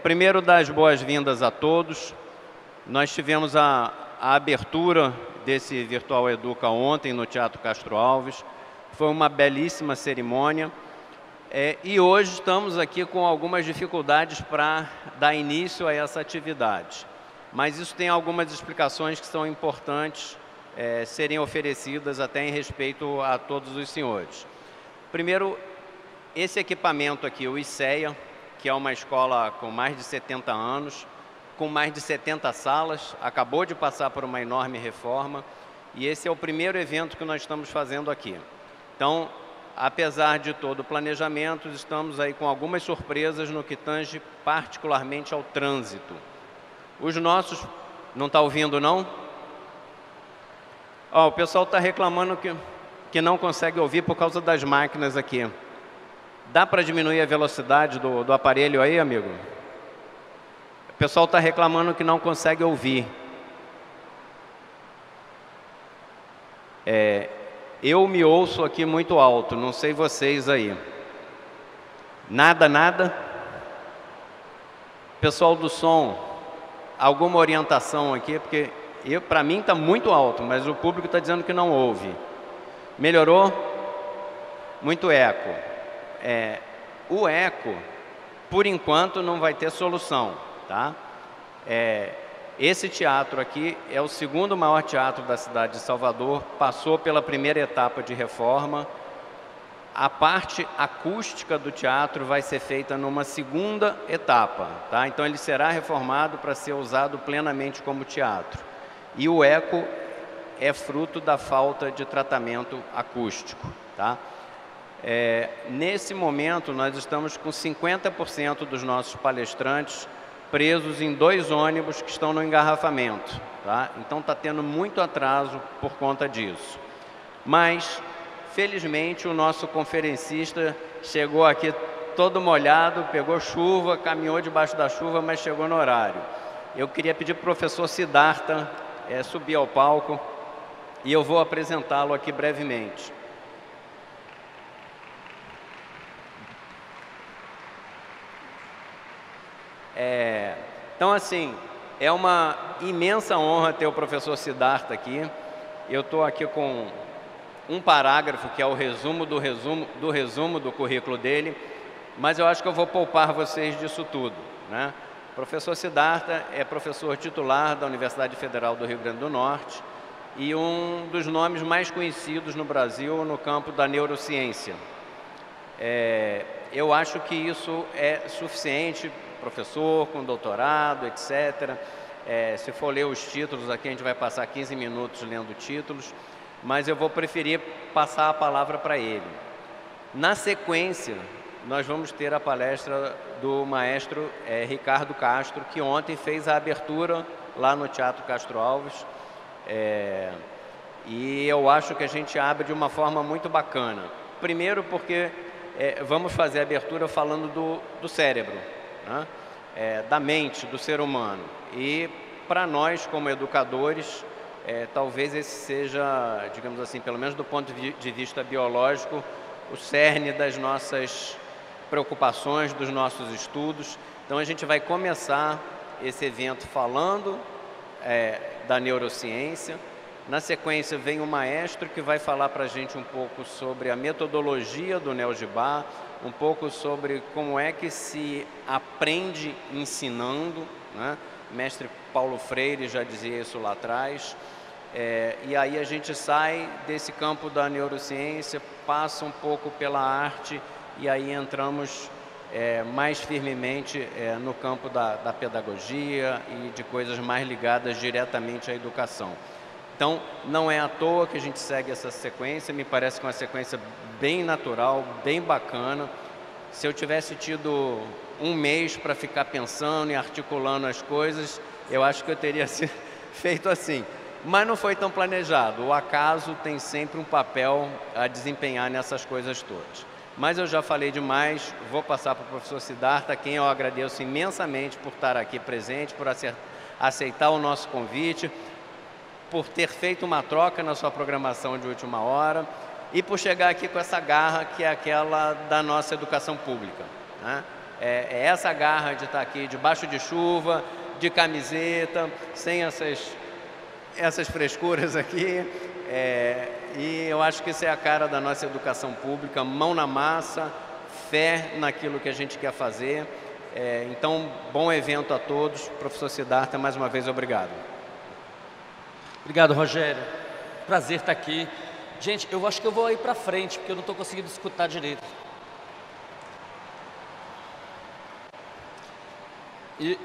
Primeiro, dar as boas-vindas a todos. Nós tivemos a abertura desse Virtual Educa ontem no Teatro Castro Alves. Foi uma belíssima cerimônia. E hoje estamos aqui com algumas dificuldades para dar início a essa atividade. Mas isso tem algumas explicações que são importantes serem oferecidas até em respeito a todos os senhores. Primeiro, esse equipamento aqui, o ICEA, que é uma escola com mais de 70 anos, com mais de 70 salas, acabou de passar por uma enorme reforma, e esse é o primeiro evento que nós estamos fazendo aqui. Então, apesar de todo o planejamento, estamos aí com algumas surpresas no que tange particularmente ao trânsito. Os nossos... Não está ouvindo, não? O pessoal está reclamando que não consegue ouvir por causa das máquinas aqui. Dá para diminuir a velocidade do aparelho aí, amigo? O pessoal está reclamando que não consegue ouvir. Eu me ouço aqui muito alto, não sei vocês aí. Nada, nada? Pessoal do som, alguma orientação aqui? Porque para mim está muito alto, mas o público está dizendo que não ouve. Melhorou? Muito eco. O eco, por enquanto, não vai ter solução, tá? Esse teatro aqui é o segundo maior teatro da cidade de Salvador, passou pela primeira etapa de reforma. A parte acústica do teatro vai ser feita numa segunda etapa, tá? Então ele será reformado para ser usado plenamente como teatro. E o eco é fruto da falta de tratamento acústico, tá? Nesse momento, nós estamos com 50% dos nossos palestrantes presos em 2 ônibus que estão no engarrafamento, tá? Então está tendo muito atraso por conta disso. Mas, felizmente, o nosso conferencista chegou aqui todo molhado, pegou chuva, caminhou debaixo da chuva, mas chegou no horário. Eu queria pedir para o professor Siddhartha subir ao palco e eu vou apresentá-lo aqui brevemente. Então, assim, é uma imensa honra ter o professor Siddhartha aqui. Eu estou aqui com um parágrafo, que é o resumo do currículo dele, mas eu acho que eu vou poupar vocês disso tudo, né? O professor Siddhartha é professor titular da Universidade Federal do Rio Grande do Norte e um dos nomes mais conhecidos no Brasil no campo da neurociência. Eu acho que isso é suficiente, professor com doutorado, etc. Se for ler os títulos aqui, a gente vai passar 15 minutos lendo títulos, mas eu vou preferir passar a palavra para ele. Na sequência, nós vamos ter a palestra do maestro Ricardo Castro, que ontem fez a abertura lá no Teatro Castro Alves, e eu acho que a gente abre de uma forma muito bacana. Primeiro porque vamos fazer a abertura falando do cérebro, né? Da mente do ser humano. E para nós, como educadores, talvez esse seja, digamos assim, pelo menos do ponto de vista biológico, o cerne das nossas preocupações, dos nossos estudos. Então a gente vai começar esse evento falando da neurociência. Na sequência vem o maestro que vai falar para a gente um pouco sobre a metodologia do NeoGibá, um pouco sobre como é que se aprende ensinando, né? Mestre Paulo Freire já dizia isso lá atrás. E aí a gente sai desse campo da neurociência, passa um pouco pela arte e aí entramos mais firmemente no campo da pedagogia e de coisas mais ligadas diretamente à educação. Então, não é à toa que a gente segue essa sequência, me parece que é uma sequência bem natural, bem bacana. Se eu tivesse tido um mês para ficar pensando e articulando as coisas, eu acho que eu teria feito assim. Mas não foi tão planejado. O acaso tem sempre um papel a desempenhar nessas coisas todas. Mas eu já falei demais, vou passar para o professor Siddhartha, a quem eu agradeço imensamente por estar aqui presente, por aceitar o nosso convite, por ter feito uma troca na sua programação de última hora e por chegar aqui com essa garra que é aquela da nossa educação pública, né? É essa garra de estar aqui debaixo de chuva, de camiseta, sem essas frescuras aqui. E eu acho que isso é a cara da nossa educação pública, mão na massa, fé naquilo que a gente quer fazer. Então, bom evento a todos. Professor Siddhartha, mais uma vez, obrigado. Obrigado, Rogério. Prazer estar aqui. Gente, eu acho que eu vou ir para frente, porque eu não estou conseguindo escutar direito. E,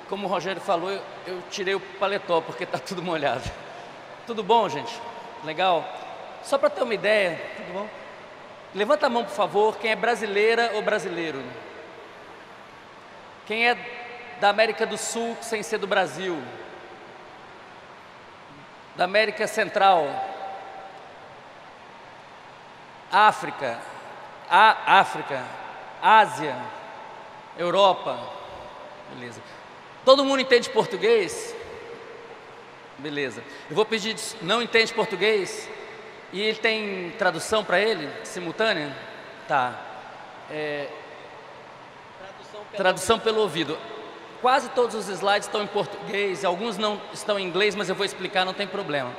como o Rogério falou, eu tirei o paletó, porque está tudo molhado. Tudo bom, gente? Legal? Só para ter uma ideia, tudo bom? Levanta a mão, por favor, quem é brasileira ou brasileiro. Quem é da América do Sul, sem ser do Brasil. Da América Central. África. Ásia. Europa. Beleza. Todo mundo entende português? Beleza. Eu vou pedir, não entende português? E ele tem tradução para ele, simultânea? Tá. Tradução pelo ouvido. Quase todos os slides estão em português, alguns não estão em inglês, mas eu vou explicar, não tem problema.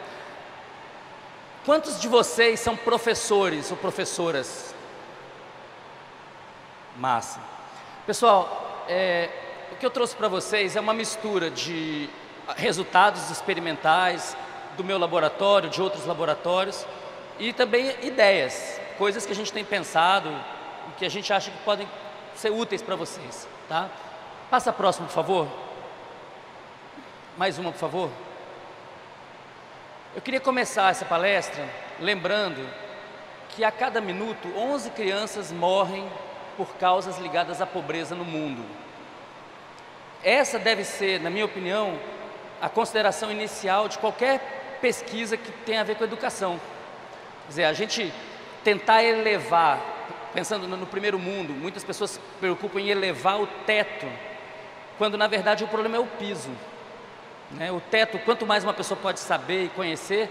Quantos de vocês são professores ou professoras? Massa. Pessoal, o que eu trouxe para vocês é uma mistura de resultados experimentais do meu laboratório, de outros laboratórios, e também ideias, coisas que a gente tem pensado e que a gente acha que podem ser úteis para vocês, tá? Passa a próxima, por favor. Mais uma, por favor. Eu queria começar essa palestra lembrando que a cada minuto 11 crianças morrem por causas ligadas à pobreza no mundo. Essa deve ser, na minha opinião, a consideração inicial de qualquer pesquisa que tenha a ver com educação. Quer dizer, a gente tentar elevar, pensando no primeiro mundo, muitas pessoas se preocupam em elevar o teto, quando na verdade o problema é o piso, né? O teto, quanto mais uma pessoa pode saber e conhecer,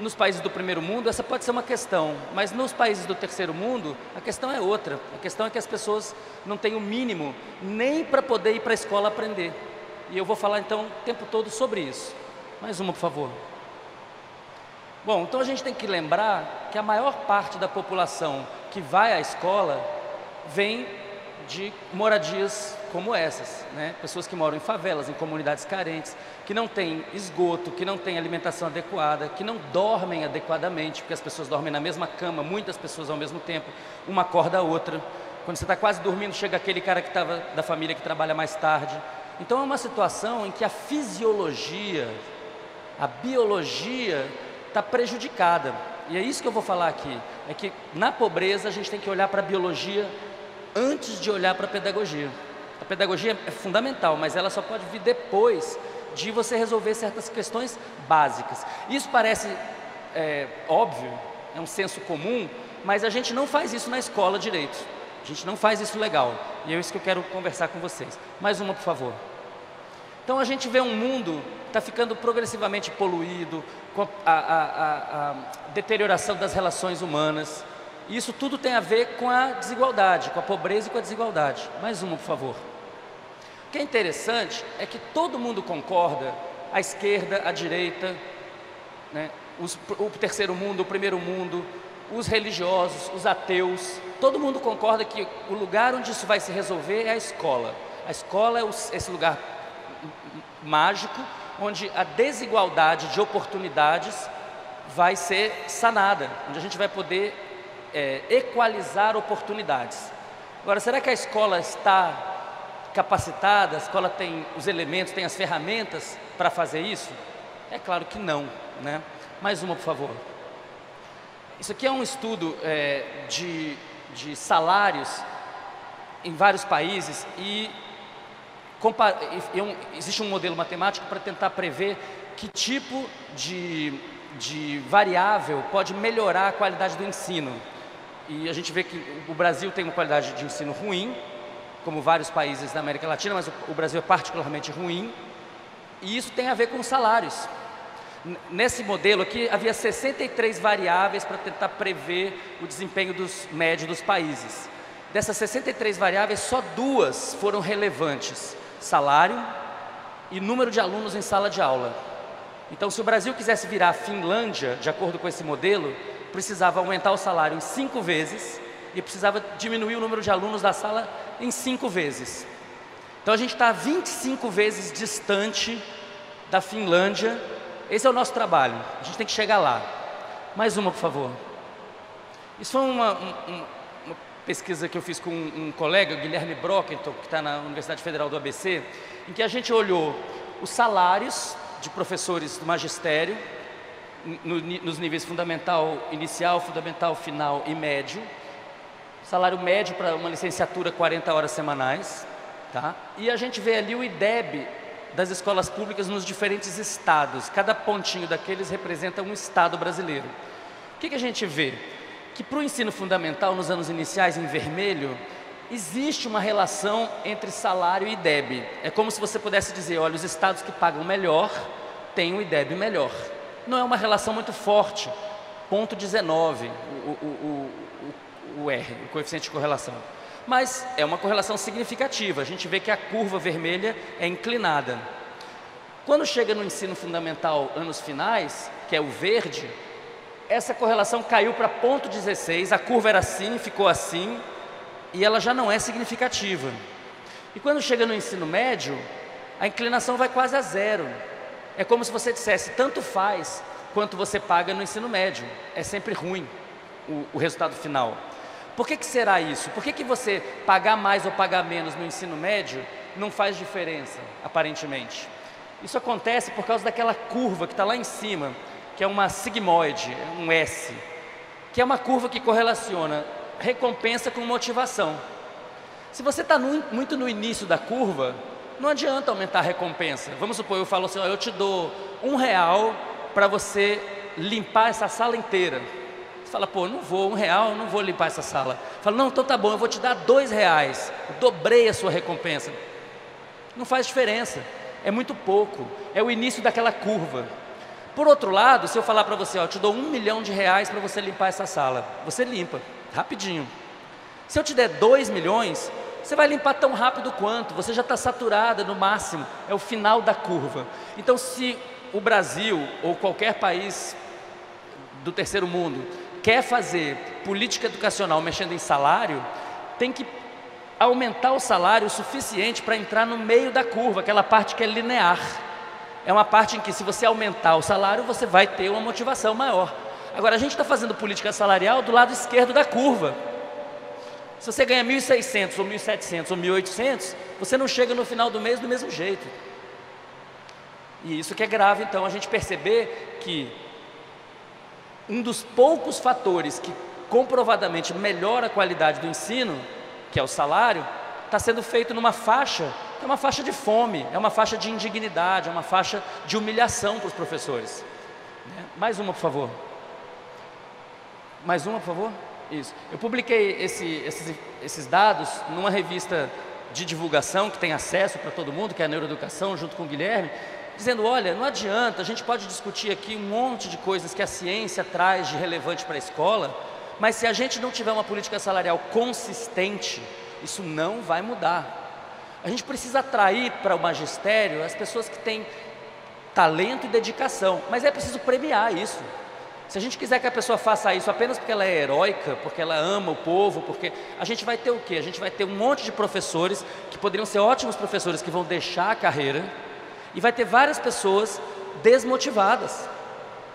nos países do primeiro mundo essa pode ser uma questão, mas nos países do terceiro mundo a questão é outra. A questão é que as pessoas não têm o mínimo nem para poder ir para a escola aprender. E eu vou falar então o tempo todo sobre isso. Mais uma, por favor. Bom, então a gente tem que lembrar que a maior parte da população que vai à escola vem de moradias como essas, né? Pessoas que moram em favelas, em comunidades carentes, que não têm esgoto, que não têm alimentação adequada, que não dormem adequadamente, porque as pessoas dormem na mesma cama, muitas pessoas ao mesmo tempo, uma acorda a outra. Quando você está quase dormindo, chega aquele cara que estava da família que trabalha mais tarde. Então é uma situação em que a fisiologia, a biologia está prejudicada. E é isso que eu vou falar aqui, é que na pobreza a gente tem que olhar para a biologia antes de olhar para a pedagogia. A pedagogia é fundamental, mas ela só pode vir depois de você resolver certas questões básicas. Isso parece óbvio, é um senso comum, mas a gente não faz isso na escola direito. A gente não faz isso legal. E é isso que eu quero conversar com vocês. Mais uma, por favor. Então a gente vê um mundo que está ficando progressivamente poluído, com a deterioração das relações humanas. E isso tudo tem a ver com a desigualdade, com a pobreza e com a desigualdade. Mais uma, por favor. O que é interessante é que todo mundo concorda, a esquerda, a direita, né, o terceiro mundo, o primeiro mundo, os religiosos, os ateus, todo mundo concorda que o lugar onde isso vai se resolver é a escola. A escola é esse lugar mágico, onde a desigualdade de oportunidades vai ser sanada, onde a gente vai poder equalizar oportunidades. Agora, será que a escola está capacitada? A escola tem os elementos, tem as ferramentas para fazer isso? É claro que não, né? Mais uma, por favor. Isso aqui é um estudo de salários em vários países e existe um modelo matemático para tentar prever que tipo de variável pode melhorar a qualidade do ensino. E a gente vê que o Brasil tem uma qualidade de ensino ruim, como vários países da América Latina, mas o Brasil é particularmente ruim, e isso tem a ver com os salários. Nesse modelo aqui, havia 63 variáveis para tentar prever o desempenho médio dos países. Dessas 63 variáveis, só 2 foram relevantes: salário e número de alunos em sala de aula. Então, se o Brasil quisesse virar a Finlândia, de acordo com esse modelo, precisava aumentar o salário em 5 vezes e precisava diminuir o número de alunos da sala em 5 vezes. Então, a gente está 25 vezes distante da Finlândia. Esse é o nosso trabalho, a gente tem que chegar lá. Mais uma, por favor. Isso foi uma pesquisa que eu fiz com um colega, Guilherme Brockington, que está na Universidade Federal do ABC, em que a gente olhou os salários de professores do magistério, nos níveis fundamental inicial, fundamental final e médio. Salário médio para uma licenciatura, 40 horas semanais, tá? E a gente vê ali o IDEB das escolas públicas nos diferentes estados. Cada pontinho daqueles representa um estado brasileiro. O que a gente vê? Que para o ensino fundamental, nos anos iniciais, em vermelho, existe uma relação entre salário e IDEB. É como se você pudesse dizer, olha, os estados que pagam melhor têm um IDEB melhor. Não é uma relação muito forte, 0,19 o R, o coeficiente de correlação. Mas é uma correlação significativa, a gente vê que a curva vermelha é inclinada. Quando chega no ensino fundamental, anos finais, que é o verde, essa correlação caiu para 0,16, a curva era assim, ficou assim, e ela já não é significativa. E quando chega no ensino médio, a inclinação vai quase a 0. É como se você dissesse, tanto faz quanto você paga no ensino médio, é sempre ruim o resultado final. Por que será isso? Por que você pagar mais ou pagar menos no ensino médio não faz diferença, aparentemente? Isso acontece por causa daquela curva que está lá em cima, que é uma sigmoide, um S, que é uma curva que correlaciona recompensa com motivação. Se você está muito no início da curva, não adianta aumentar a recompensa. Vamos supor, eu falo assim, ó, eu te dou R$1 para você limpar essa sala inteira. Você fala, pô, não vou, R$1, não vou limpar essa sala. Fala, não, então tá bom, eu vou te dar R$2, eu dobrei a sua recompensa. Não faz diferença, é muito pouco, é o início daquela curva. Por outro lado, se eu falar para você, ó, eu te dou R$1 milhão para você limpar essa sala, você limpa, rapidinho. Se eu te der 2 milhões, você vai limpar tão rápido quanto, você já está saturada no máximo, é o final da curva. Então, se o Brasil ou qualquer país do terceiro mundo quer fazer política educacional mexendo em salário, tem que aumentar o salário o suficiente para entrar no meio da curva, aquela parte que é linear. É uma parte em que, se você aumentar o salário, você vai ter uma motivação maior. Agora, a gente está fazendo política salarial do lado esquerdo da curva. Se você ganha 1.600 ou 1.700 ou 1.800, você não chega no final do mês do mesmo jeito. E isso que é grave, então, a gente perceber que um dos poucos fatores que comprovadamente melhora a qualidade do ensino, que é o salário, está sendo feito numa faixa, que é uma faixa de fome, é uma faixa de indignidade, é uma faixa de humilhação para os professores. Mais uma, por favor. Mais uma, por favor. Isso. Eu publiquei esses dados numa revista de divulgação que tem acesso para todo mundo, que é a Neuroeducação, junto com o Guilherme, dizendo, olha, não adianta, a gente pode discutir aqui um monte de coisas que a ciência traz de relevante para a escola, mas se a gente não tiver uma política salarial consistente, isso não vai mudar. A gente precisa atrair para o magistério as pessoas que têm talento e dedicação, mas é preciso premiar isso. Se a gente quiser que a pessoa faça isso apenas porque ela é heróica, porque ela ama o povo, porque a gente vai ter o quê? A gente vai ter um monte de professores que poderiam ser ótimos professores, que vão deixar a carreira, e vai ter várias pessoas desmotivadas.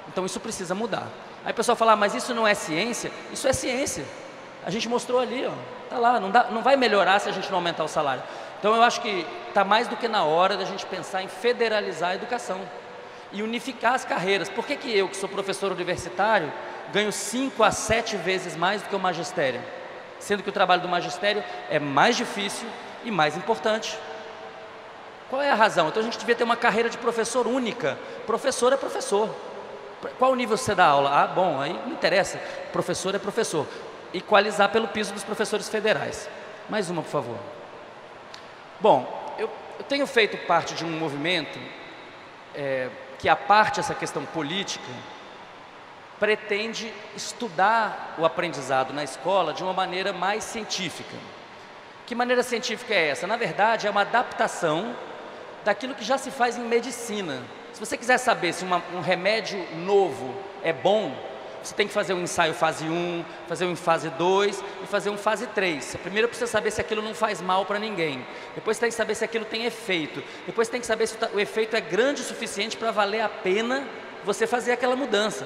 Então isso precisa mudar. Aí o pessoal fala, mas isso não é ciência? Isso é ciência. A gente mostrou ali, ó, tá lá, não vai melhorar se a gente não aumentar o salário. Então eu acho que está mais do que na hora da gente pensar em federalizar a educação e unificar as carreiras. Por que eu, que sou professor universitário, ganho 5 a 7 vezes mais do que o magistério? Sendo que o trabalho do magistério é mais difícil e mais importante. Qual é a razão? Então a gente devia ter uma carreira de professor única. Professor é professor. Qual o nível você dá aula? Ah, bom, aí não interessa. Professor é professor. Equalizar pelo piso dos professores federais. Mais uma, por favor. Bom, eu tenho feito parte de um movimento que, à parte essa questão política, pretende estudar o aprendizado na escola de uma maneira mais científica. Que maneira científica é essa? Na verdade, é uma adaptação daquilo que já se faz em medicina. Se você quiser saber se um remédio novo é bom, você tem que fazer um ensaio fase 1, fazer um fase 2 e fazer um fase 3. Você primeiro precisa saber se aquilo não faz mal para ninguém. Depois você tem que saber se aquilo tem efeito. Depois você tem que saber se o efeito é grande o suficiente para valer a pena você fazer aquela mudança.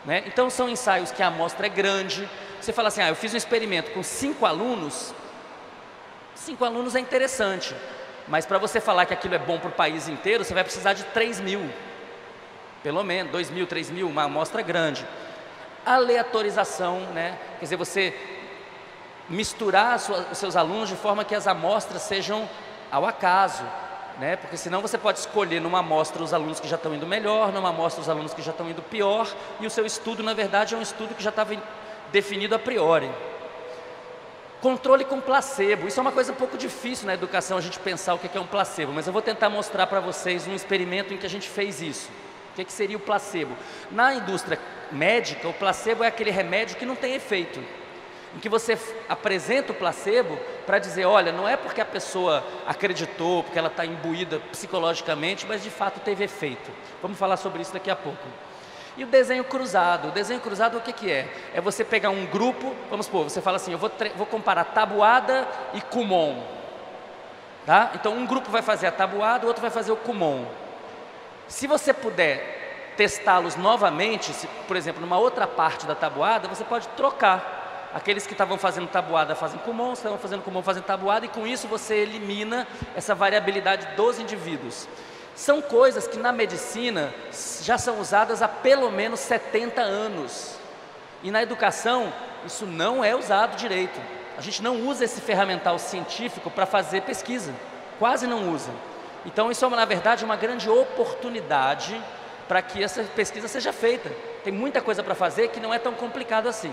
Né? Então são ensaios que a amostra é grande. Você fala assim, eu fiz um experimento com 5 alunos. 5 alunos é interessante. Mas para você falar que aquilo é bom para o país inteiro, você vai precisar de 3.000. Pelo menos, 2.000, 3.000, uma amostra grande. Aleatorização, né? Quer dizer, você misturar os seus alunos de forma que as amostras sejam ao acaso, né? Porque senão você pode escolher numa amostra os alunos que já estão indo melhor, numa amostra os alunos que já estão indo pior, e o seu estudo, na verdade, é um estudo que já estava definido a priori. Controle com placebo, isso é uma coisa um pouco difícil na educação, a gente pensar o que é um placebo, mas eu vou tentar mostrar para vocês um experimento em que a gente fez isso. O que seria o placebo? Na indústria médica, o placebo é aquele remédio que não tem efeito, em que você apresenta o placebo para dizer, olha, não é porque a pessoa acreditou, porque ela está imbuída psicologicamente, mas de fato teve efeito. Vamos falar sobre isso daqui a pouco. E o desenho cruzado o que é? É você pegar um grupo, vamos supor, você fala assim, eu vou comparar tabuada e Kumon, tá? Então um grupo vai fazer a tabuada, o outro vai fazer o Kumon. Se você puder testá-los novamente, por exemplo, numa outra parte da tabuada, você pode trocar. Aqueles que estavam fazendo tabuada fazem Kumon, estavam fazendo Kumon fazem tabuada, e com isso você elimina essa variabilidade dos indivíduos. São coisas que na medicina já são usadas há pelo menos 70 anos. E na educação, isso não é usado direito. A gente não usa esse ferramental científico para fazer pesquisa, quase não usa. Então isso é, na verdade, uma grande oportunidade para que essa pesquisa seja feita. Tem muita coisa para fazer que não é tão complicado assim.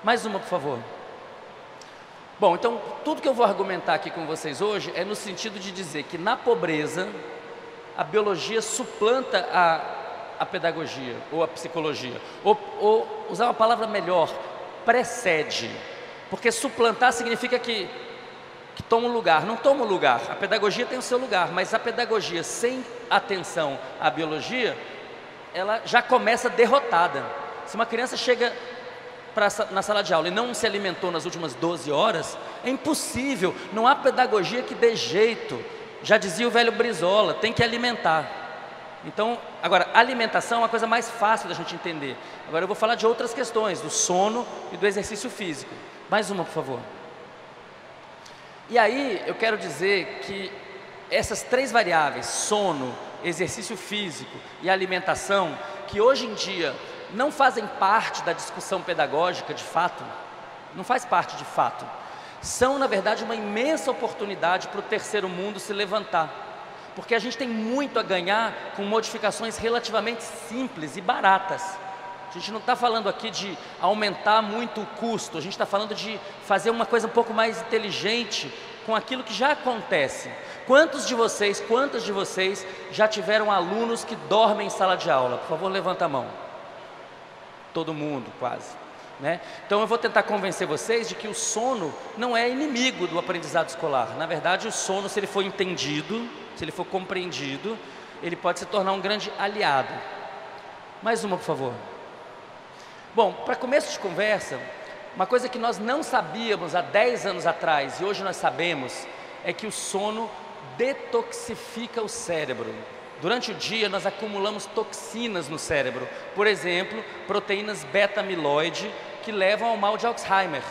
Mais uma, por favor. Bom, então tudo que eu vou argumentar aqui com vocês hoje é no sentido de dizer que na pobreza a biologia suplanta a pedagogia ou a psicologia, ou usar uma palavra melhor, precede, porque suplantar significa que toma um lugar. Não toma um lugar, a pedagogia tem o seu lugar, mas a pedagogia sem atenção à biologia, ela já começa derrotada. Se uma criança chega na sala de aula e não se alimentou nas últimas 12 horas, é impossível, não há pedagogia que dê jeito. Já dizia o velho Brizola, tem que alimentar. Então, agora, alimentação é uma coisa mais fácil da gente entender. Agora eu vou falar de outras questões, do sono e do exercício físico. Mais uma, por favor. E aí, eu quero dizer que essas 3 variáveis, sono, exercício físico e alimentação, que hoje em dia não fazem parte da discussão pedagógica de fato, não faz parte de fato, são, na verdade, uma imensa oportunidade para o terceiro mundo se levantar, porque a gente tem muito a ganhar com modificações relativamente simples e baratas. A gente não está falando aqui de aumentar muito o custo, a gente está falando de fazer uma coisa um pouco mais inteligente com aquilo que já acontece. Quantas de vocês já tiveram alunos que dormem em sala de aula? Por favor, levanta a mão. Todo mundo, quase. Né? Então eu vou tentar convencer vocês de que o sono não é inimigo do aprendizado escolar. Na verdade, o sono, se ele for entendido, se ele for compreendido, ele pode se tornar um grande aliado. Mais uma, por favor. Bom, para começo de conversa, uma coisa que nós não sabíamos há 10 anos atrás e hoje nós sabemos é que o sono detoxifica o cérebro. Durante o dia nós acumulamos toxinas no cérebro, por exemplo, proteínas beta-amiloide que levam ao mal de Alzheimer.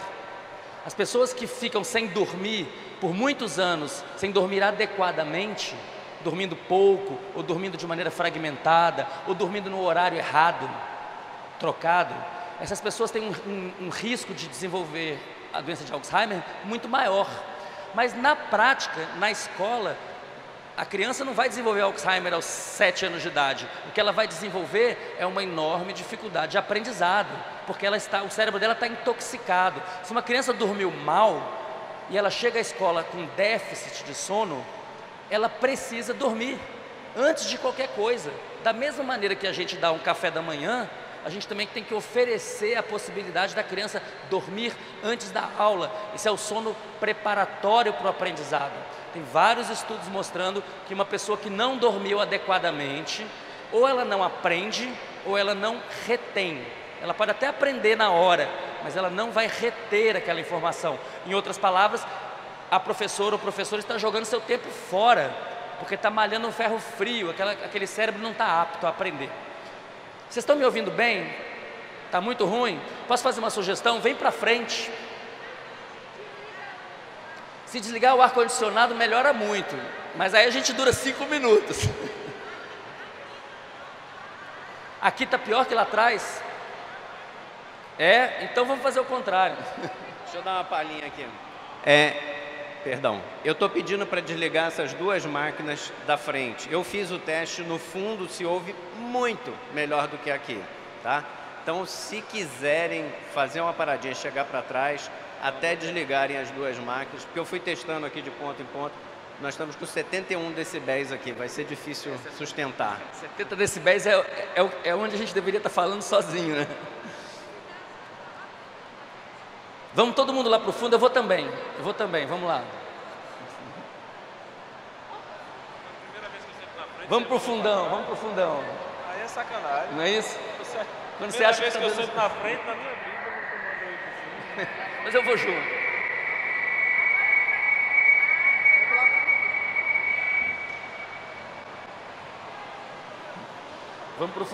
As pessoas que ficam sem dormir por muitos anos, sem dormir adequadamente, dormindo pouco, ou dormindo de maneira fragmentada, ou dormindo no horário errado, trocado, essas pessoas têm um risco de desenvolver a doença de Alzheimer muito maior. Mas na prática, na escola, a criança não vai desenvolver Alzheimer aos 7 anos de idade. O que ela vai desenvolver é uma enorme dificuldade de aprendizado, porque o cérebro dela está intoxicado. Se uma criança dormiu mal e ela chega à escola com déficit de sono, ela precisa dormir antes de qualquer coisa. Da mesma maneira que a gente dá um café da manhã, a gente também tem que oferecer a possibilidade da criança dormir antes da aula. Esse é o sono preparatório para o aprendizado. Tem vários estudos mostrando que uma pessoa que não dormiu adequadamente, ou ela não aprende, ou ela não retém. Ela pode até aprender na hora, mas ela não vai reter aquela informação. Em outras palavras, a professora ou o professor está jogando seu tempo fora, porque está malhando um ferro frio, aquele cérebro não está apto a aprender. Vocês estão me ouvindo bem? Está muito ruim? Posso fazer uma sugestão? Vem para frente. Se desligar o ar-condicionado melhora muito, mas aí a gente dura 5 minutos. Aqui está pior que lá atrás. Então vamos fazer o contrário. Deixa eu dar uma palhinha aqui. Perdão, eu estou pedindo para desligar essas duas máquinas da frente. Eu fiz o teste, no fundo se ouve muito melhor do que aqui, tá? Então, se quiserem fazer uma paradinha, chegar para trás, até desligarem as duas máquinas, porque eu fui testando aqui de ponto em ponto, nós estamos com 71 decibéis aqui, vai ser difícil sustentar. 70 decibéis é onde a gente deveria estar falando sozinho, né? Vamos todo mundo lá para o fundo, eu vou também, vamos lá. Vamos para o fundão, Aí é sacanagem. Não é isso? Quando você Primeira acha vez que eu tá sento na frente, na minha vida, eu nunca mandei ir pro fundo. Mas eu vou junto. Vamos para o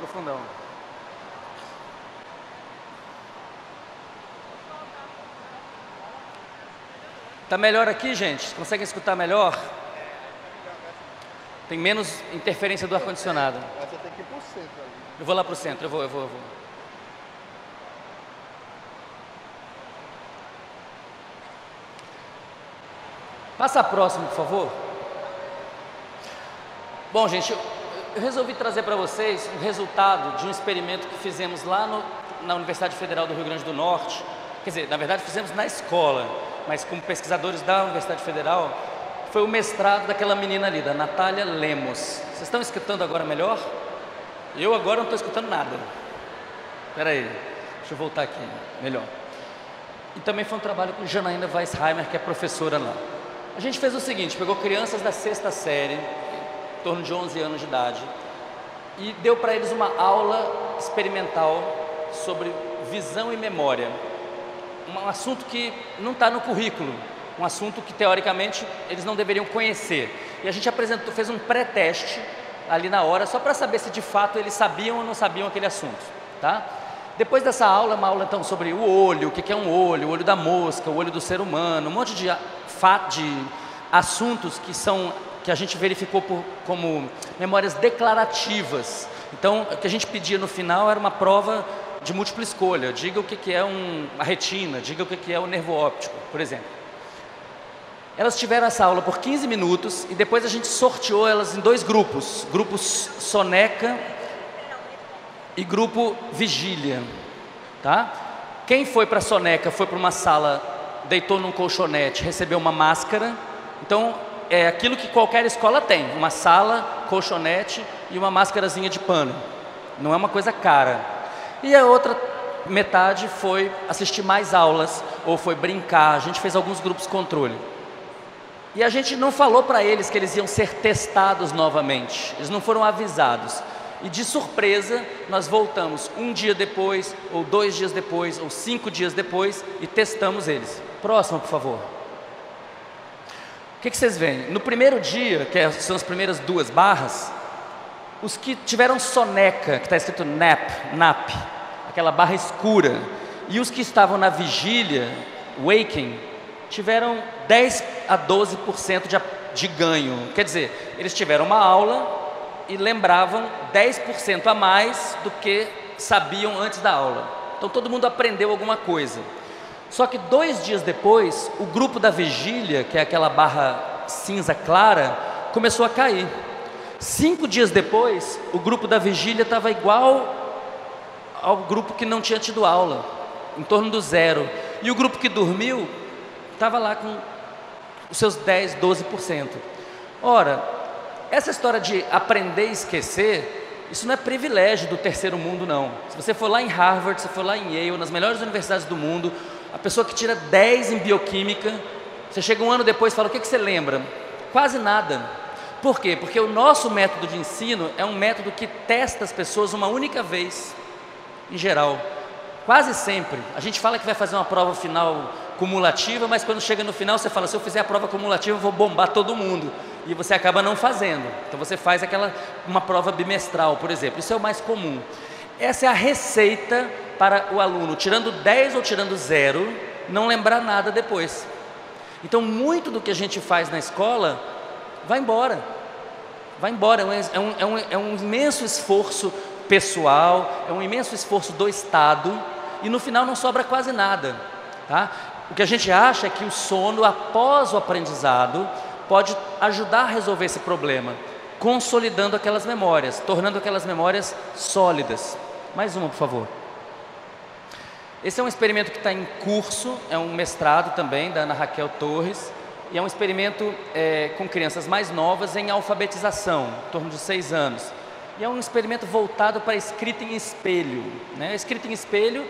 fundão. Tá melhor aqui, gente? Conseguem escutar melhor? Tem menos interferência do ar-condicionado. Você tem que ir pro centro ali. Eu vou lá pro centro, eu vou. Passa a próxima, por favor. Bom, gente, eu resolvi trazer para vocês o resultado de um experimento que fizemos lá na Universidade Federal do Rio Grande do Norte. Quer dizer, na verdade fizemos na escola, mas como pesquisadores da Universidade Federal. Foi o mestrado daquela menina ali, da Natália Lemos. Vocês estão escutando agora melhor? Eu agora não estou escutando nada. Espera aí, deixa eu voltar aqui, melhor. E também foi um trabalho com Janaína Weisheimer, que é professora lá. A gente fez o seguinte, pegou crianças da 6ª série, em torno de 11 anos de idade, e deu para eles uma aula experimental sobre visão e memória. Um assunto que não está no currículo, um assunto que teoricamente eles não deveriam conhecer. E a gente fez um pré-teste ali na hora, só para saber se de fato eles sabiam ou não sabiam aquele assunto, tá? Depois dessa aula, uma aula então sobre o olho, o que é um olho, o olho da mosca, o olho do ser humano, um monte de assuntos que a gente verificou como memórias declarativas. Então, o que a gente pedia no final era uma prova de múltipla escolha. Diga o que é a retina, diga o que é o nervo óptico, por exemplo. Elas tiveram essa aula por 15 minutos e depois a gente sorteou elas em 2 grupos. Grupos soneca e grupo vigília, tá? Quem foi para a soneca foi para uma sala, deitou num colchonete, recebeu uma máscara. Então, é aquilo que qualquer escola tem, uma sala, colchonete e uma máscarazinha de pano. Não é uma coisa cara. E a outra metade foi assistir mais aulas ou foi brincar. A gente fez alguns grupos controle. E a gente não falou para eles que eles iam ser testados novamente. Eles não foram avisados. E de surpresa, nós voltamos 1 dia depois, ou 2 dias depois, ou 5 dias depois e testamos eles. Próximo, por favor. O que vocês veem? No primeiro dia, que são as primeiras 2 barras, os que tiveram soneca, que está escrito nap, aquela barra escura, e os que estavam na vigília, waking, tiveram 10 a 12% de ganho. Quer dizer, eles tiveram uma aula e lembravam 10% a mais do que sabiam antes da aula. Então todo mundo aprendeu alguma coisa. Só que 2 dias depois, o grupo da vigília, que é aquela barra cinza clara, começou a cair. 5 dias depois, o grupo da vigília estava igual ao grupo que não tinha tido aula, em torno do 0. E o grupo que dormiu estava lá com os seus 10, 12%. Ora, essa história de aprender e esquecer isso não é privilégio do terceiro mundo, não. Se você for lá em Harvard, se for lá em Yale, nas melhores universidades do mundo, a pessoa que tira 10 em bioquímica, você chega um ano depois e fala, o que você lembra? Quase nada. Por quê? Porque o nosso método de ensino é um método que testa as pessoas uma única vez, em geral. Quase sempre. A gente fala que vai fazer uma prova final cumulativa, mas quando chega no final você fala, se eu fizer a prova cumulativa eu vou bombar todo mundo. E você acaba não fazendo. Então você faz uma prova bimestral, por exemplo. Isso é o mais comum. Essa é a receita para o aluno, tirando 10 ou tirando 0, não lembrar nada depois. Então muito do que a gente faz na escola vai embora. Vai embora. É um imenso esforço pessoal, é um imenso esforço do Estado, e no final não sobra quase nada, tá? O que a gente acha é que o sono após o aprendizado pode ajudar a resolver esse problema, consolidando aquelas memórias, tornando aquelas memórias sólidas. Mais uma, por favor. Esse é um experimento que está em curso, é um mestrado também da Ana Raquel Torres, e é um experimento com crianças mais novas em alfabetização, em torno de 6 anos. E é um experimento voltado para a escrita em espelho, né? A escrita em espelho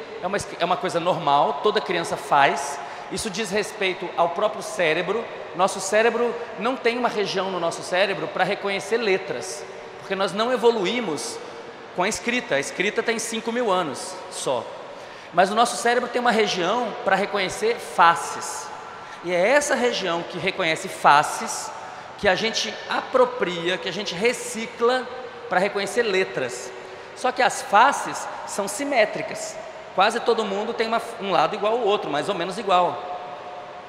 é uma coisa normal, toda criança faz. Isso diz respeito ao próprio cérebro. Nosso cérebro não tem uma região no nosso cérebro para reconhecer letras, porque nós não evoluímos com a escrita tem 5.000 anos só. Mas o nosso cérebro tem uma região para reconhecer faces, e é essa região que reconhece faces que a gente apropria, que a gente recicla para reconhecer letras. Só que as faces são simétricas, quase todo mundo tem um lado igual ao outro, mais ou menos igual,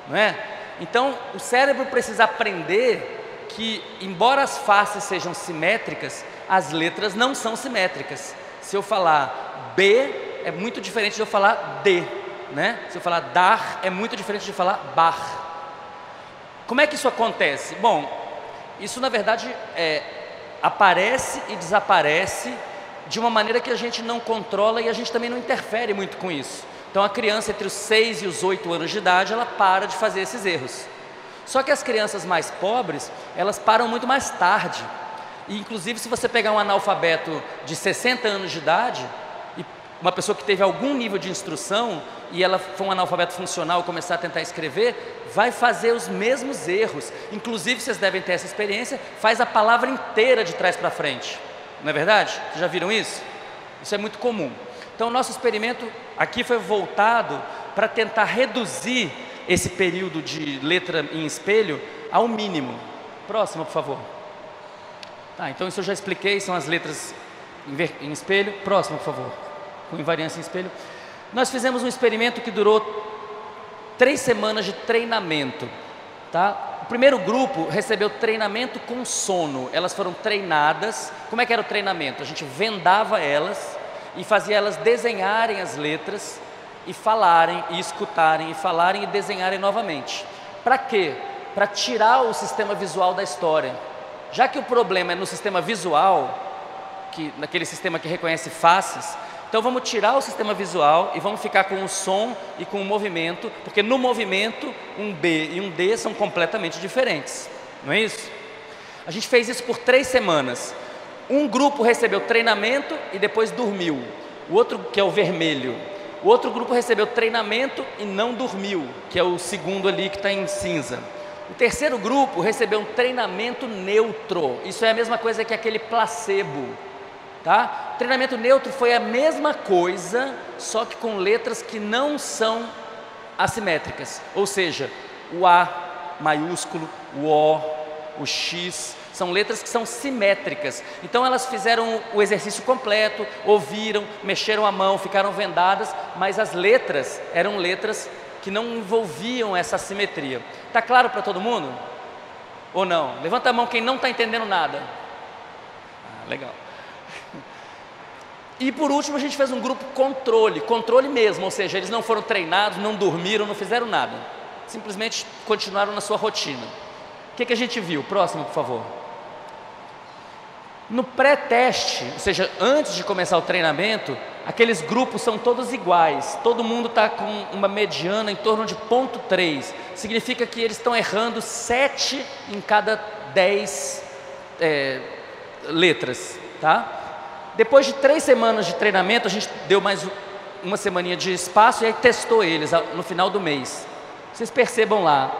não é? Então o cérebro precisa aprender que, embora as faces sejam simétricas, as letras não são simétricas. Se eu falar B, é muito diferente de eu falar D, né? Se eu falar dar, é muito diferente de falar bar. Como é que isso acontece? Bom, isso na verdade aparece e desaparece de uma maneira que a gente não controla, e a gente também não interfere muito com isso. Então a criança entre os 6 e os 8 anos de idade, ela para de fazer esses erros. Só que as crianças mais pobres, elas param muito mais tarde. E inclusive, se você pegar um analfabeto de 60 anos de idade, e uma pessoa que teve algum nível de instrução, e ela foi um analfabeto funcional e começar a tentar escrever, vai fazer os mesmos erros. Inclusive, vocês devem ter essa experiência, faz a palavra inteira de trás para frente. Não é verdade? Vocês já viram isso? Isso é muito comum. Então o nosso experimento aqui foi voltado para tentar reduzir esse período de letra em espelho ao mínimo. Próxima, por favor. Tá, então isso eu já expliquei, são as letras em espelho. Próxima, por favor. Com invariância em espelho. Nós fizemos um experimento que durou 3 semanas de treinamento, tá? O primeiro grupo recebeu treinamento com sono. Elas foram treinadas. Como é que era o treinamento? A gente vendava elas e fazia elas desenharem as letras e falarem, e escutarem, e falarem e desenharem novamente. Para quê? Para tirar o sistema visual da história. Já que o problema é no sistema visual, naquele sistema que reconhece faces, então vamos tirar o sistema visual e vamos ficar com o som e com o movimento, porque no movimento um B e um D são completamente diferentes, não é isso? A gente fez isso por 3 semanas. Um grupo recebeu treinamento e depois dormiu. O outro, que é o vermelho, o outro grupo recebeu treinamento e não dormiu, que é o segundo ali que está em cinza. O terceiro grupo recebeu um treinamento neutro. Isso é a mesma coisa que aquele placebo, tá? Treinamento neutro foi a mesma coisa, só que com letras que não são assimétricas. Ou seja, o A maiúsculo, o O, o X, são letras que são simétricas. Então elas fizeram o exercício completo, ouviram, mexeram a mão, ficaram vendadas, mas as letras eram letras que não envolviam essa assimetria. Está claro para todo mundo? Ou não? Levanta a mão quem não está entendendo nada. Legal. E por último a gente fez um grupo controle mesmo, ou seja, eles não foram treinados, não dormiram, não fizeram nada, simplesmente continuaram na sua rotina. O que a gente viu? Próximo, por favor. No pré-teste, ou seja, antes de começar o treinamento, aqueles grupos são todos iguais, todo mundo está com uma mediana em torno de 0,3, significa que eles estão errando 7 em cada 10 letras, tá? Depois de 3 semanas de treinamento, a gente deu mais uma semaninha de espaço e aí testou eles no final do mês. Vocês percebam lá,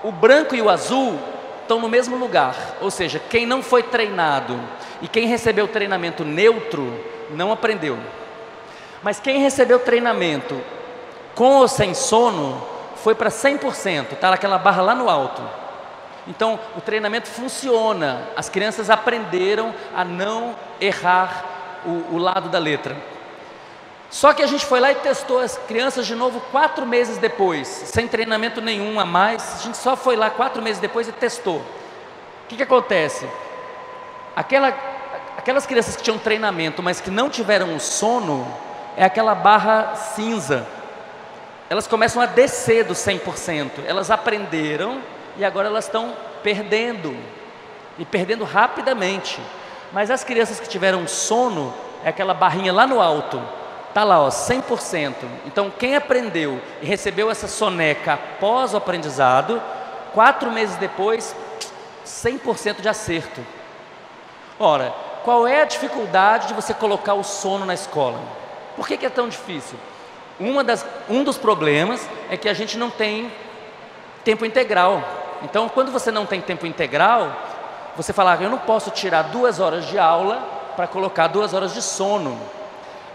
o branco e o azul estão no mesmo lugar, ou seja, quem não foi treinado e quem recebeu treinamento neutro não aprendeu. Mas quem recebeu treinamento com ou sem sono foi para 100%, está naquela barra lá no alto. Então o treinamento funciona, as crianças aprenderam a não errar o lado da letra. Só que a gente foi lá e testou as crianças de novo 4 meses depois, sem treinamento nenhum a mais. A gente só foi lá 4 meses depois e testou. O que acontece? Aquelas crianças que tinham treinamento, mas que não tiveram o sono, é aquela barra cinza. Elas começam a descer do 100%. Elas aprenderam e agora elas estão perdendo. E perdendo rapidamente. Mas as crianças que tiveram sono, é aquela barrinha lá no alto. Está lá, ó, 100%. Então, quem aprendeu e recebeu essa soneca após o aprendizado, 4 meses depois, 100% de acerto. Ora, qual é a dificuldade de você colocar o sono na escola? Por que é tão difícil? Um dos problemas é que a gente não tem tempo integral. Então, quando você não tem tempo integral, você fala, eu não posso tirar 2 horas de aula para colocar 2 horas de sono.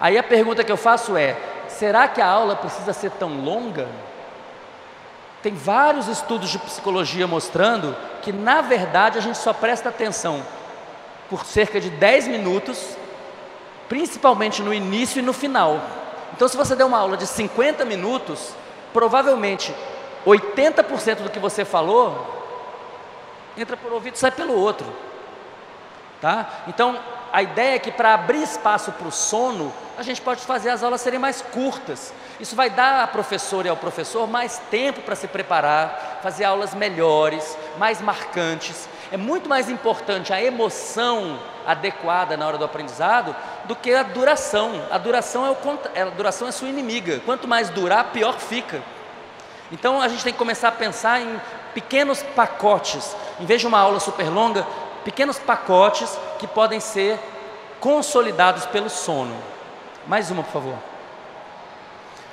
Aí a pergunta que eu faço é, será que a aula precisa ser tão longa? Tem vários estudos de psicologia mostrando que, na verdade, a gente só presta atenção por cerca de 10 minutos, principalmente no início e no final. Então, se você der uma aula de 50 minutos, provavelmente 80% do que você falou entra por um ouvido e sai pelo outro. Tá? Então, a ideia é que para abrir espaço para o sono, a gente pode fazer as aulas serem mais curtas. Isso vai dar à professora e ao professor mais tempo para se preparar, fazer aulas melhores, mais marcantes. É muito mais importante a emoção adequada na hora do aprendizado do que a duração. A duração é sua inimiga. Quanto mais durar, pior fica. Então a gente tem que começar a pensar em pequenos pacotes. Em vez de uma aula super longa, pequenos pacotes que podem ser consolidados pelo sono. Mais uma, por favor.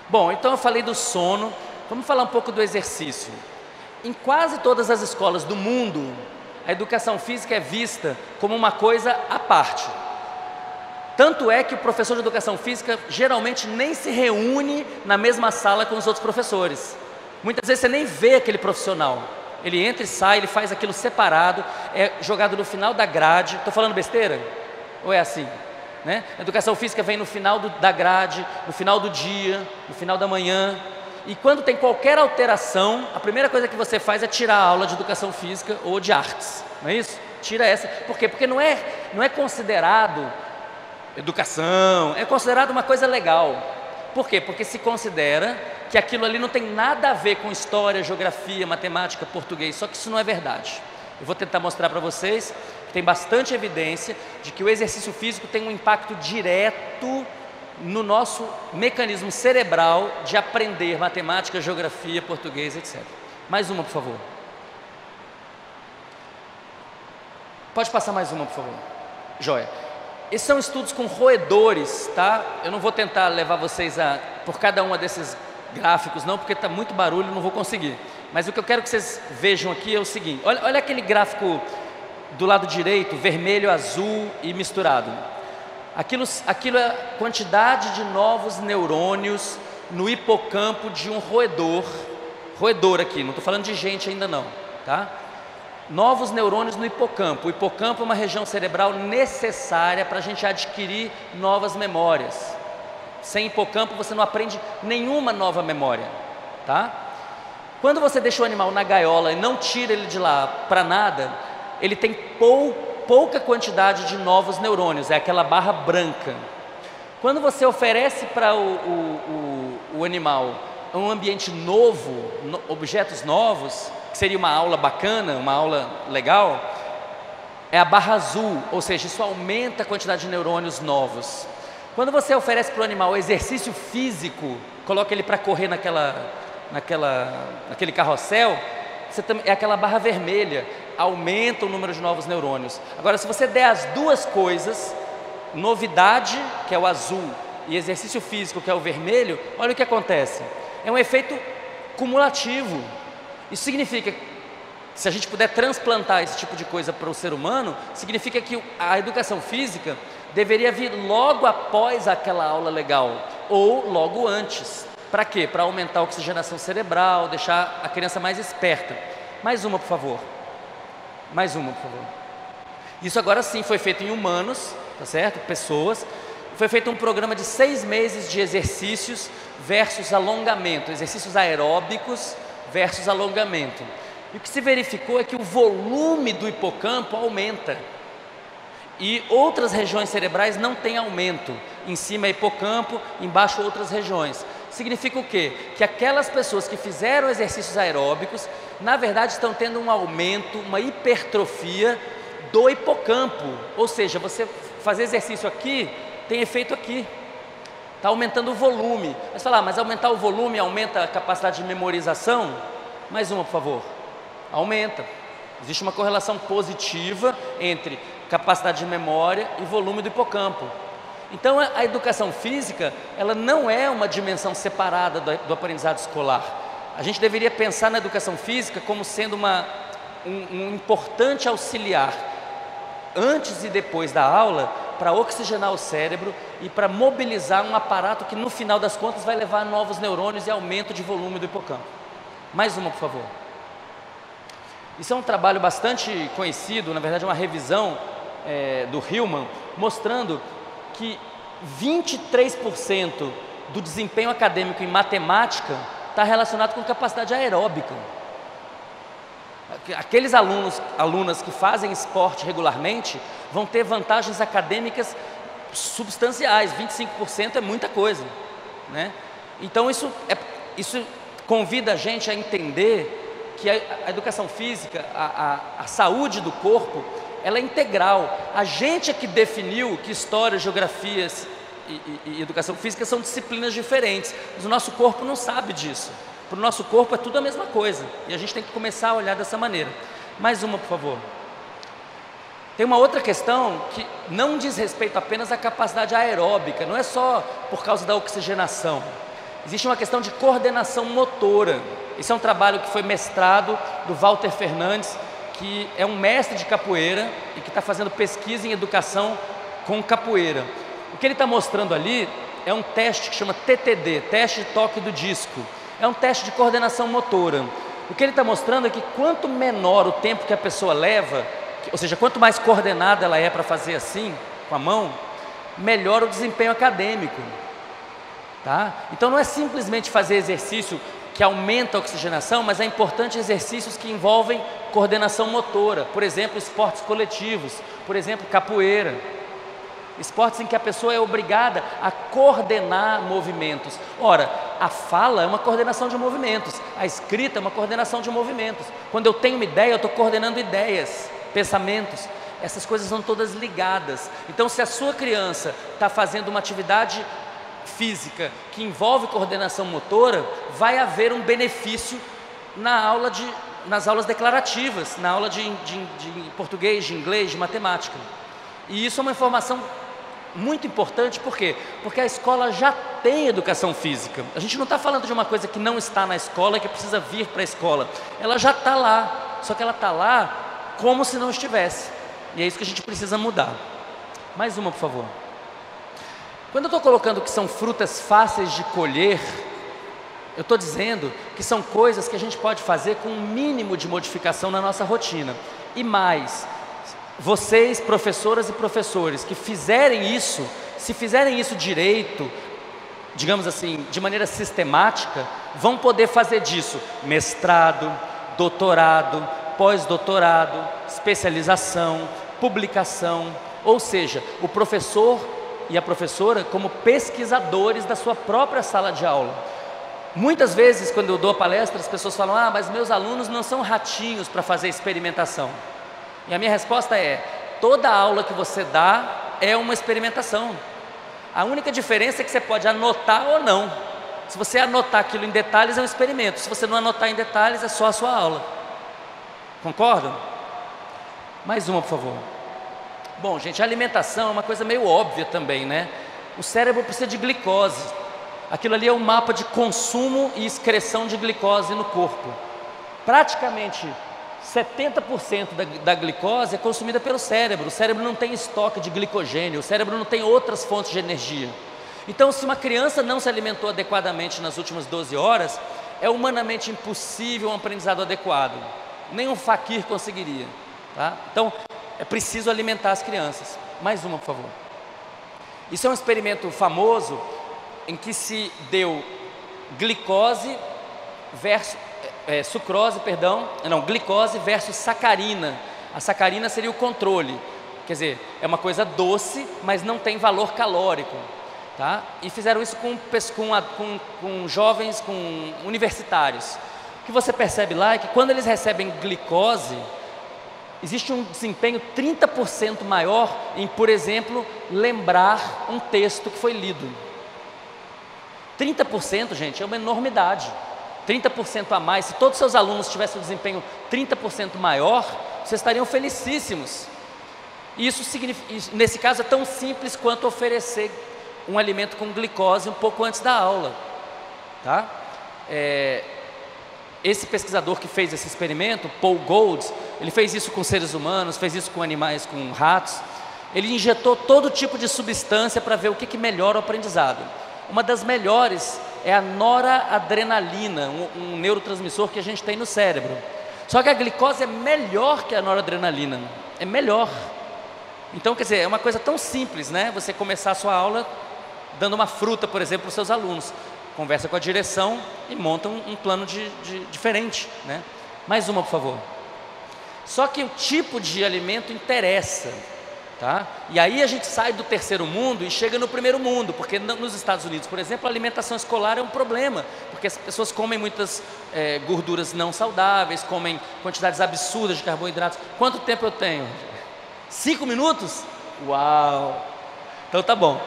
Bom, então eu falei do sono. Vamos falar um pouco do exercício. Em quase todas as escolas do mundo, a educação física é vista como uma coisa à parte. Tanto é que o professor de educação física geralmente nem se reúne na mesma sala com os outros professores. Muitas vezes você nem vê aquele profissional. Ele entra e sai, ele faz aquilo separado, é jogado no final da grade. Estou falando besteira? Ou é assim? Né? A educação física vem no final da grade, no final do dia, no final da manhã. E quando tem qualquer alteração, a primeira coisa que você faz é tirar a aula de educação física ou de artes. Não é isso? Tira essa. Por quê? Porque não é considerado educação, é considerado uma coisa legal. Por quê? Porque se considera que aquilo ali não tem nada a ver com história, geografia, matemática, português, só que isso não é verdade. Eu vou tentar mostrar para vocês que tem bastante evidência de que o exercício físico tem um impacto direto no nosso mecanismo cerebral de aprender matemática, geografia, português, etc. Mais uma, por favor. Pode passar mais uma, por favor. Joia. Esses são estudos com roedores, tá? Eu não vou tentar levar vocês por cada uma desses gráficos não, porque está muito barulho, não vou conseguir. Mas o que eu quero que vocês vejam aqui é o seguinte, olha aquele gráfico do lado direito, vermelho, azul e misturado. Aquilo é a quantidade de novos neurônios no hipocampo de um roedor aqui, não estou falando de gente ainda não, tá? Novos neurônios no hipocampo. O hipocampo é uma região cerebral necessária para a gente adquirir novas memórias. Sem hipocampo você não aprende nenhuma nova memória, tá? Quando você deixa o animal na gaiola e não tira ele de lá para nada, ele tem pouca quantidade de novos neurônios, é aquela barra branca. Quando você oferece para o animal um ambiente novo, objetos novos, que seria uma aula bacana, uma aula legal, é a barra azul, ou seja, isso aumenta a quantidade de neurônios novos. Quando você oferece para o animal exercício físico, coloca ele para correr naquele carrossel, é aquela barra vermelha, aumenta o número de novos neurônios. Agora, se você der as duas coisas, novidade, que é o azul, e exercício físico, que é o vermelho, olha o que acontece. É um efeito cumulativo. Isso significa que, se a gente puder transplantar esse tipo de coisa para o ser humano, significa que a educação física deveria vir logo após aquela aula legal, ou logo antes. Para quê? Para aumentar a oxigenação cerebral, deixar a criança mais esperta. Mais uma, por favor. Mais uma, por favor. Isso agora sim foi feito em humanos, tá certo? Pessoas. Foi feito um programa de 6 meses de exercícios versus alongamento, exercícios aeróbicos versus alongamento. E o que se verificou é que o volume do hipocampo aumenta e outras regiões cerebrais não têm aumento. Em cima é hipocampo, embaixo outras regiões. Significa o quê? Que aquelas pessoas que fizeram exercícios aeróbicos, na verdade estão tendo um aumento, uma hipertrofia do hipocampo. Ou seja, você fazer exercício aqui tem efeito aqui. Está aumentando o volume. Mas falar, mas aumentar o volume aumenta a capacidade de memorização? Mais uma, por favor. Aumenta. Existe uma correlação positiva entre capacidade de memória e volume do hipocampo. Então a educação física, ela não é uma dimensão separada do aprendizado escolar. A gente deveria pensar na educação física como sendo um importante auxiliar antes e depois da aula, para oxigenar o cérebro e para mobilizar um aparato que no final das contas vai levar a novos neurônios e aumento de volume do hipocampo. Mais uma, por favor. Isso é um trabalho bastante conhecido, na verdade uma revisão do Hillman, mostrando que 23% do desempenho acadêmico em matemática está relacionado com capacidade aeróbica. Aqueles alunas que fazem esporte regularmente vão ter vantagens acadêmicas substanciais. 25% é muita coisa, né? Então isso convida a gente a entender que a educação física, a saúde do corpo, ela é integral. A gente é que definiu que história, geografias e educação física são disciplinas diferentes, mas o nosso corpo não sabe disso. Para o nosso corpo é tudo a mesma coisa, e a gente tem que começar a olhar dessa maneira. Mais uma, por favor. Tem uma outra questão que não diz respeito apenas à capacidade aeróbica, não é só por causa da oxigenação. Existe uma questão de coordenação motora. Esse é um trabalho que foi mestrado do Walter Fernandes, que é um mestre de capoeira e que está fazendo pesquisa em educação com capoeira. O que ele está mostrando ali é um teste que chama TTD, teste de toque do disco. É um teste de coordenação motora. O que ele está mostrando é que quanto menor o tempo que a pessoa leva, ou seja, quanto mais coordenada ela é para fazer assim, com a mão, melhor o desempenho acadêmico. Tá? Então não é simplesmente fazer exercício que aumenta a oxigenação, mas é importante exercícios que envolvem coordenação motora. Por exemplo, esportes coletivos, por exemplo, capoeira. Esportes em que a pessoa é obrigada a coordenar movimentos. Ora, a fala é uma coordenação de movimentos, a escrita é uma coordenação de movimentos. Quando eu tenho uma ideia, eu estou coordenando ideias, pensamentos. Essas coisas são todas ligadas. Então, se a sua criança está fazendo uma atividade física que envolve coordenação motora, vai haver um benefício nas aulas declarativas, na aula de português, de inglês, de matemática. E isso é uma informação muito importante, por quê? Porque a escola já tem educação física. A gente não está falando de uma coisa que não está na escola e que precisa vir para a escola. Ela já está lá, só que ela está lá como se não estivesse. E é isso que a gente precisa mudar. Mais uma, por favor. Quando eu estou colocando que são frutas fáceis de colher, eu estou dizendo que são coisas que a gente pode fazer com um mínimo de modificação na nossa rotina. E mais, vocês, professoras e professores, que fizerem isso, se fizerem isso direito, digamos assim, de maneira sistemática, vão poder fazer disso mestrado, doutorado, pós-doutorado, especialização, publicação, ou seja, o professor e a professora como pesquisadores da sua própria sala de aula. Muitas vezes, quando eu dou a palestra, as pessoas falam: ah, mas meus alunos não são ratinhos para fazer experimentação. E a minha resposta é: toda aula que você dá é uma experimentação. A única diferença é que você pode anotar ou não. Se você anotar aquilo em detalhes, é um experimento. Se você não anotar em detalhes, é só a sua aula. Concordam? Mais uma, por favor. Bom, gente, a alimentação é uma coisa meio óbvia também, né? O cérebro precisa de glicose. Aquilo ali é um mapa de consumo e excreção de glicose no corpo. Praticamente 70% da glicose é consumida pelo cérebro. O cérebro não tem estoque de glicogênio, o cérebro não tem outras fontes de energia. Então, se uma criança não se alimentou adequadamente nas últimas 12 horas, é humanamente impossível um aprendizado adequado. Nenhum faquir conseguiria, tá? Então, é preciso alimentar as crianças. Mais uma, por favor. Isso é um experimento famoso em que se deu glicose versus glicose versus sacarina. A sacarina seria o controle, quer dizer, é uma coisa doce, mas não tem valor calórico, tá? E fizeram isso com jovens, com universitários. O que você percebe lá é que quando eles recebem glicose, existe um desempenho 30% maior em, por exemplo, lembrar um texto que foi lido. 30%, gente, é uma enormidade. 30% a mais. Se todos os seus alunos tivessem um desempenho 30% maior, vocês estariam felicíssimos. E isso significa, nesse caso, é tão simples quanto oferecer um alimento com glicose um pouco antes da aula, tá? Esse pesquisador que fez esse experimento, Paul Gold, ele fez isso com seres humanos, fez isso com animais, com ratos. Ele injetou todo tipo de substância para ver o que melhora o aprendizado. Uma das melhores é a noradrenalina, um neurotransmissor que a gente tem no cérebro. Só que a glicose é melhor que a noradrenalina, é melhor. Então, quer dizer, é uma coisa tão simples, né? Você começar a sua aula dando uma fruta, por exemplo, para os seus alunos. Conversa com a direção e monta um plano diferente, né? Mais uma, por favor. Só que o tipo de alimento interessa, tá? E aí a gente sai do terceiro mundo e chega no primeiro mundo, porque nos Estados Unidos, por exemplo, a alimentação escolar é um problema, porque as pessoas comem muitas gorduras não saudáveis, comem quantidades absurdas de carboidratos. Quanto tempo eu tenho? 5 minutos? Uau! Então tá bom.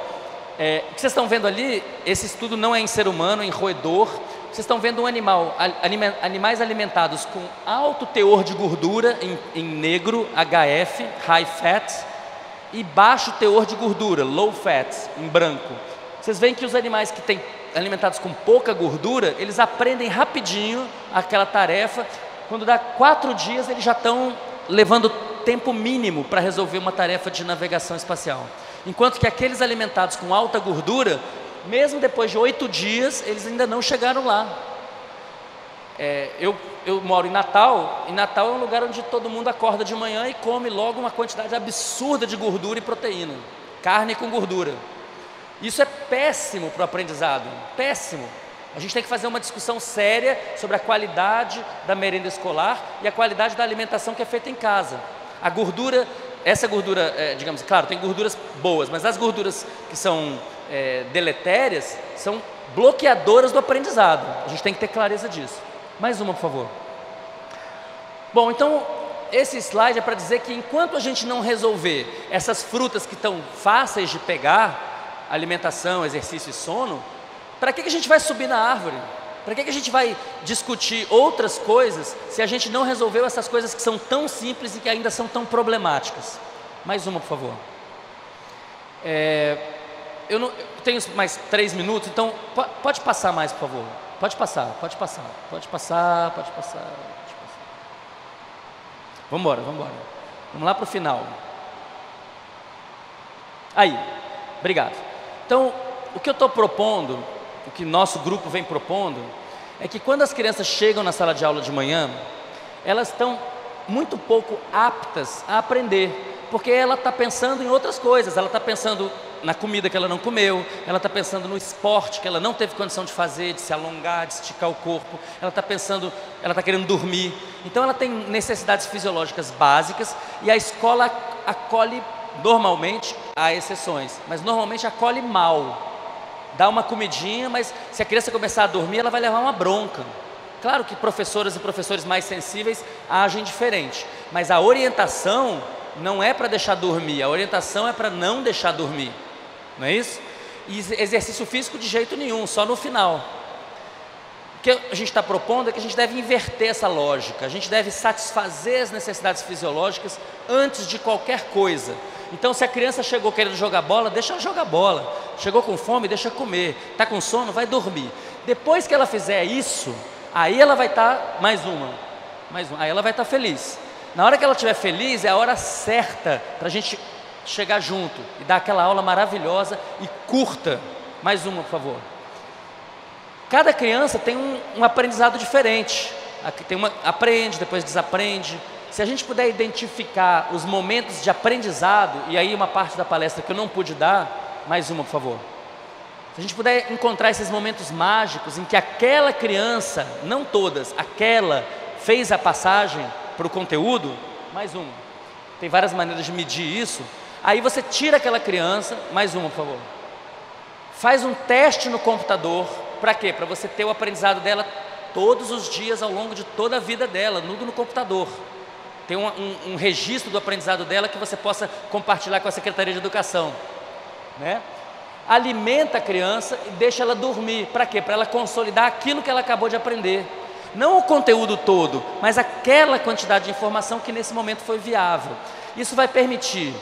O que vocês estão vendo ali, esse estudo não é em ser humano, é em roedor. Vocês estão vendo animais alimentados com alto teor de gordura, em negro, HF, High Fat, e baixo teor de gordura, Low Fat, em branco. Vocês veem que os animais que têm alimentados com pouca gordura, eles aprendem rapidinho aquela tarefa. Quando dá 4 dias, eles já estão levando tempo mínimo para resolver uma tarefa de navegação espacial. Enquanto que aqueles alimentados com alta gordura, mesmo depois de 8 dias, eles ainda não chegaram lá. Eu moro em Natal. Em Natal é um lugar onde todo mundo acorda de manhã e come logo uma quantidade absurda de gordura e proteína. Carne com gordura. Isso é péssimo para o aprendizado, péssimo. A gente tem que fazer uma discussão séria sobre a qualidade da merenda escolar e a qualidade da alimentação que é feita em casa. A gordura, essa gordura, digamos, claro, tem gorduras boas, mas as gorduras que são deletérias são bloqueadoras do aprendizado. A gente tem que ter clareza disso. Mais uma, por favor. Bom, então, esse slide é para dizer que enquanto a gente não resolver essas frutas que estão fáceis de pegar, alimentação, exercício e sono, para que a gente vai subir na árvore? Para que a gente vai discutir outras coisas se a gente não resolveu essas coisas que são tão simples e que ainda são tão problemáticas? Mais uma, por favor. Eu tenho mais 3 minutos, então pode passar mais, por favor. Pode passar. Vamos embora. Vamos lá para o final. Aí, obrigado. Então, o que eu estou propondo, o que nosso grupo vem propondo, é que quando as crianças chegam na sala de aula de manhã, elas estão muito pouco aptas a aprender, porque ela está pensando em outras coisas. Ela está pensando na comida que ela não comeu, ela está pensando no esporte que ela não teve condição de fazer, de se alongar, de esticar o corpo, ela está querendo dormir. Então ela tem necessidades fisiológicas básicas e a escola acolhe normalmente, há exceções, mas normalmente acolhe mal. Dá uma comidinha, mas se a criança começar a dormir, ela vai levar uma bronca. Claro que professoras e professores mais sensíveis agem diferente, mas a orientação não é para deixar dormir, a orientação é para não deixar dormir, não é isso? E exercício físico de jeito nenhum, só no final. O que a gente está propondo é que a gente deve inverter essa lógica, a gente deve satisfazer as necessidades fisiológicas antes de qualquer coisa. Então, se a criança chegou querendo jogar bola, deixa ela jogar bola. Chegou com fome, deixa comer. Está com sono, vai dormir. Depois que ela fizer isso, aí ela vai estar, mais uma, aí ela vai estar feliz. Na hora que ela estiver feliz, é a hora certa para a gente chegar junto e dar aquela aula maravilhosa e curta. Mais uma, por favor. Cada criança tem um aprendizado diferente. Aprende, depois desaprende. Se a gente puder identificar os momentos de aprendizado, e aí uma parte da palestra que eu não pude dar, mais uma, por favor. Se a gente puder encontrar esses momentos mágicos em que aquela criança, não todas, aquela fez a passagem para o conteúdo, mais uma. Tem várias maneiras de medir isso. Aí você tira aquela criança, mais uma, por favor. Faz um teste no computador, para quê? Para você ter o aprendizado dela todos os dias ao longo de toda a vida dela, tudo no computador. Tem um registro do aprendizado dela que você possa compartilhar com a Secretaria de Educação, né? Alimenta a criança e deixa ela dormir, para quê? Para ela consolidar aquilo que ela acabou de aprender. Não o conteúdo todo, mas aquela quantidade de informação que nesse momento foi viável. Isso vai permitir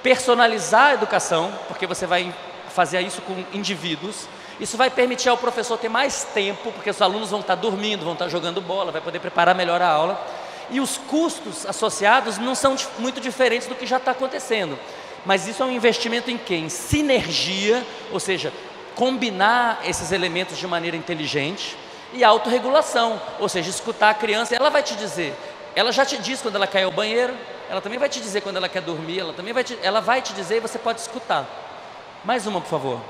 personalizar a educação, porque você vai fazer isso com indivíduos. Isso vai permitir ao professor ter mais tempo, porque os alunos vão estar dormindo, vão estar jogando bola, vai poder preparar melhor a aula. E os custos associados não são muito diferentes do que já está acontecendo. Mas isso é um investimento em quê? Em sinergia, ou seja, combinar esses elementos de maneira inteligente, e autorregulação, ou seja, escutar a criança. Ela vai te dizer, ela já te diz quando ela quer ir ao banheiro, ela também vai te dizer quando ela quer dormir, ela vai te dizer e você pode escutar. Mais uma, por favor.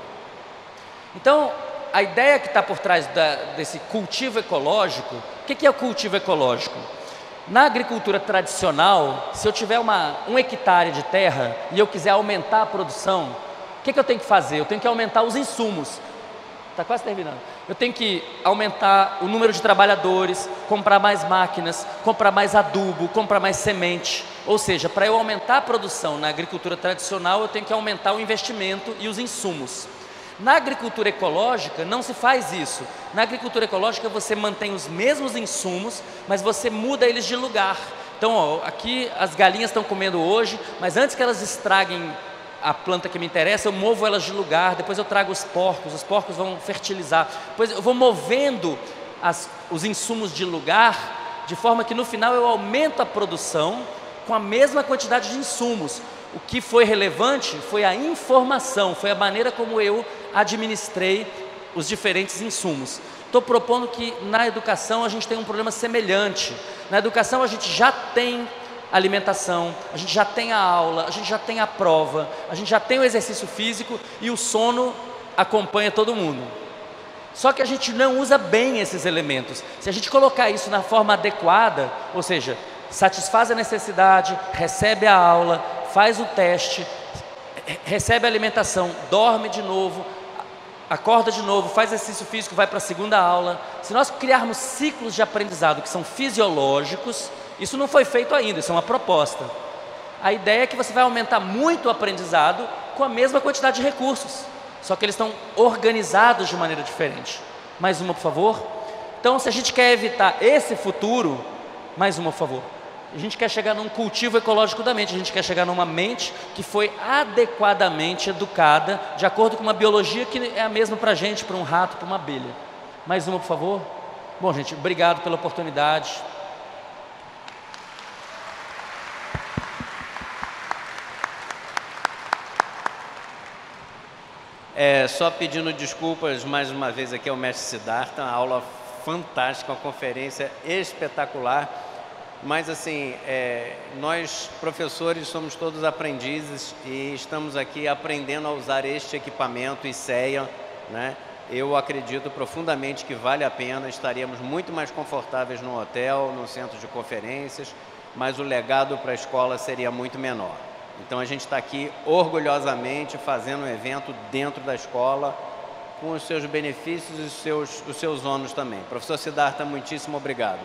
Então, a ideia que está por trás desse cultivo ecológico, o que é o cultivo ecológico? Na agricultura tradicional, se eu tiver 1 hectare de terra e eu quiser aumentar a produção, o que eu tenho que fazer? Eu tenho que aumentar os insumos. Está quase terminando. Eu tenho que aumentar o número de trabalhadores, comprar mais máquinas, comprar mais adubo, comprar mais semente. Ou seja, para eu aumentar a produção na agricultura tradicional, eu tenho que aumentar o investimento e os insumos. Na agricultura ecológica não se faz isso. Na agricultura ecológica você mantém os mesmos insumos, mas você muda eles de lugar. Então, ó, aqui as galinhas estão comendo hoje, mas antes que elas estraguem a planta que me interessa, eu movo elas de lugar, depois eu trago os porcos vão fertilizar. Depois eu vou movendo os insumos de lugar, de forma que no final eu aumento a produção com a mesma quantidade de insumos. O que foi relevante foi a informação, foi a maneira como eu administrei os diferentes insumos. Estou propondo que na educação a gente tem um problema semelhante. Na educação a gente já tem alimentação, a gente já tem a aula, a gente já tem a prova, a gente já tem o exercício físico e o sono acompanha todo mundo. Só que a gente não usa bem esses elementos. Se a gente colocar isso na forma adequada, ou seja, satisfaz a necessidade, recebe a aula, faz o teste, recebe a alimentação, dorme de novo, acorda de novo, faz exercício físico, vai para a segunda aula. Se nós criarmos ciclos de aprendizado que são fisiológicos, isso não foi feito ainda, isso é uma proposta. A ideia é que você vai aumentar muito o aprendizado com a mesma quantidade de recursos, só que eles estão organizados de maneira diferente. Mais uma, por favor. Então, se a gente quer evitar esse futuro, mais uma, por favor. A gente quer chegar num cultivo ecológico da mente, a gente quer chegar numa mente que foi adequadamente educada, de acordo com uma biologia que é a mesma para a gente, para um rato, para uma abelha. Mais uma, por favor. Bom, gente, obrigado pela oportunidade. Só pedindo desculpas mais uma vez aqui ao mestre Siddhartha, uma aula fantástica, uma conferência espetacular. Mas assim, nós professores somos todos aprendizes e estamos aqui aprendendo a usar este equipamento ICEA, né? Eu acredito profundamente que vale a pena, estaríamos muito mais confortáveis no hotel, no centro de conferências, mas o legado para a escola seria muito menor. Então a gente está aqui orgulhosamente fazendo um evento dentro da escola, com os seus benefícios e os seus ônus também. Professor Siddhartha, muitíssimo obrigado.